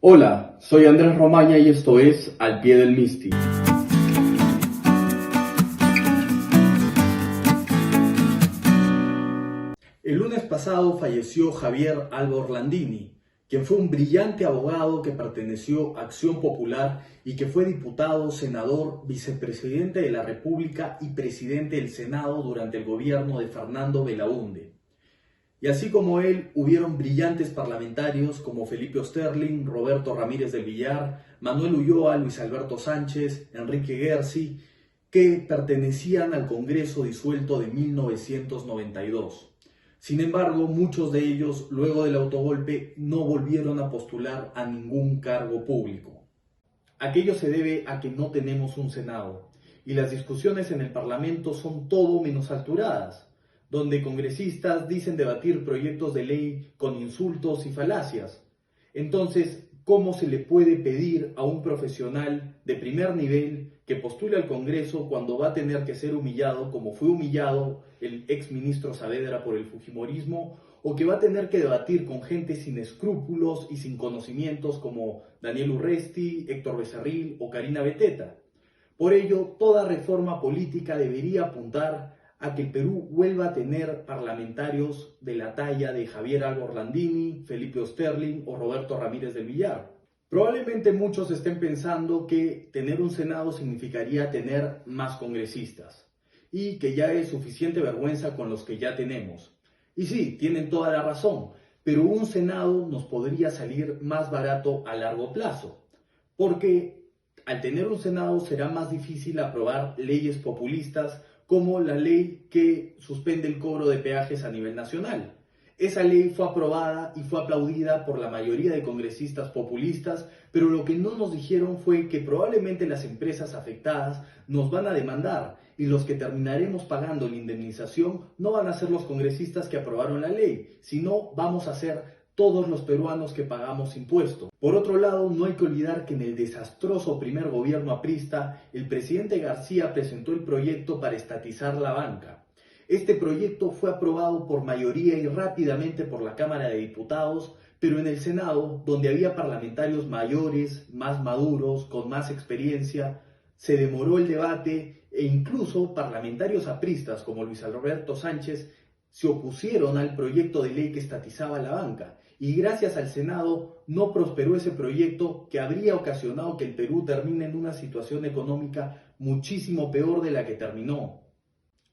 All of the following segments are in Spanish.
Hola, soy Andrés Romaña y esto es Al Pie del Misti. El lunes pasado falleció Javier Alba Orlandini, quien fue un brillante abogado que perteneció a Acción Popular y que fue diputado, senador, vicepresidente de la República y presidente del Senado durante el gobierno de Fernando Belaúnde. Y así como él, hubieron brillantes parlamentarios como Felipe Osterling, Roberto Ramírez del Villar, Manuel Ulloa, Luis Alberto Sánchez, Enrique Gersi, que pertenecían al Congreso disuelto de 1992. Sin embargo, muchos de ellos, luego del autogolpe, no volvieron a postular a ningún cargo público. Aquello se debe a que no tenemos un Senado, y las discusiones en el Parlamento son todo menos altura, donde congresistas dicen debatir proyectos de ley con insultos y falacias. Entonces, ¿cómo se le puede pedir a un profesional de primer nivel que postule al Congreso cuando va a tener que ser humillado, como fue humillado el exministro Saavedra por el fujimorismo, o que va a tener que debatir con gente sin escrúpulos y sin conocimientos como Daniel Urresti, Héctor Becerril o Karina Beteta? Por ello, toda reforma política debería apuntar a que el Perú vuelva a tener parlamentarios de la talla de Javier Alba Orlandini, Felipe Osterling o Roberto Ramírez del Villar. Probablemente muchos estén pensando que tener un Senado significaría tener más congresistas y que ya es suficiente vergüenza con los que ya tenemos. Y sí, tienen toda la razón, pero un Senado nos podría salir más barato a largo plazo, porque al tener un Senado será más difícil aprobar leyes populistas como la ley que suspende el cobro de peajes a nivel nacional. Esa ley fue aprobada y fue aplaudida por la mayoría de congresistas populistas, pero lo que no nos dijeron fue que probablemente las empresas afectadas nos van a demandar y los que terminaremos pagando la indemnización no van a ser los congresistas que aprobaron la ley, sino vamos a ser todos los peruanos que pagamos impuestos. Por otro lado, no hay que olvidar que en el desastroso primer gobierno aprista, el presidente García presentó el proyecto para estatizar la banca. Este proyecto fue aprobado por mayoría y rápidamente por la Cámara de Diputados, pero en el Senado, donde había parlamentarios mayores, más maduros, con más experiencia, se demoró el debate e incluso parlamentarios apristas como Luis Alberto Sánchez se opusieron al proyecto de ley que estatizaba la banca. Y gracias al Senado no prosperó ese proyecto que habría ocasionado que el Perú termine en una situación económica muchísimo peor de la que terminó.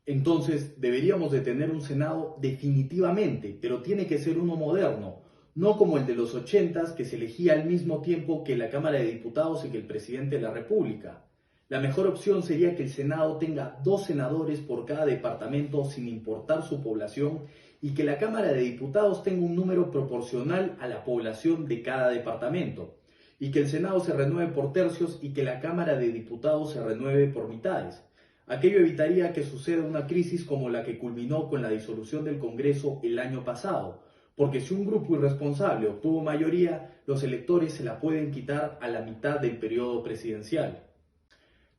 Entonces deberíamos de tener un Senado definitivamente, pero tiene que ser uno moderno, no como el de los 80s que se elegía al mismo tiempo que la Cámara de Diputados y que el presidente de la República. La mejor opción sería que el Senado tenga 2 senadores por cada departamento sin importar su población y que la Cámara de Diputados tenga un número proporcional a la población de cada departamento y que el Senado se renueve por tercios y que la Cámara de Diputados se renueve por mitades. Aquello evitaría que suceda una crisis como la que culminó con la disolución del Congreso el año pasado, porque si un grupo irresponsable obtuvo mayoría, los electores se la pueden quitar a la mitad del periodo presidencial.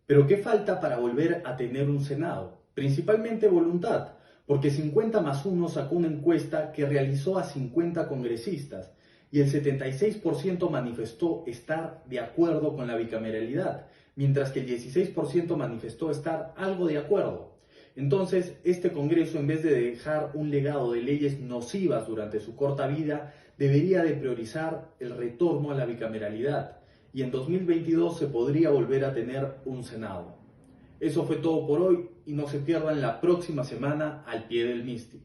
Pero ¿qué falta para volver a tener un Senado? Principalmente voluntad, porque 50+1 sacó una encuesta que realizó a 50 congresistas y el 76% manifestó estar de acuerdo con la bicameralidad, mientras que el 16% manifestó estar algo de acuerdo. Entonces, este Congreso, en vez de dejar un legado de leyes nocivas durante su corta vida, debería de priorizar el retorno a la bicameralidad. Y en 2022 se podría volver a tener un Senado. Eso fue todo por hoy y no se pierdan la próxima semana Al Pie del Misti.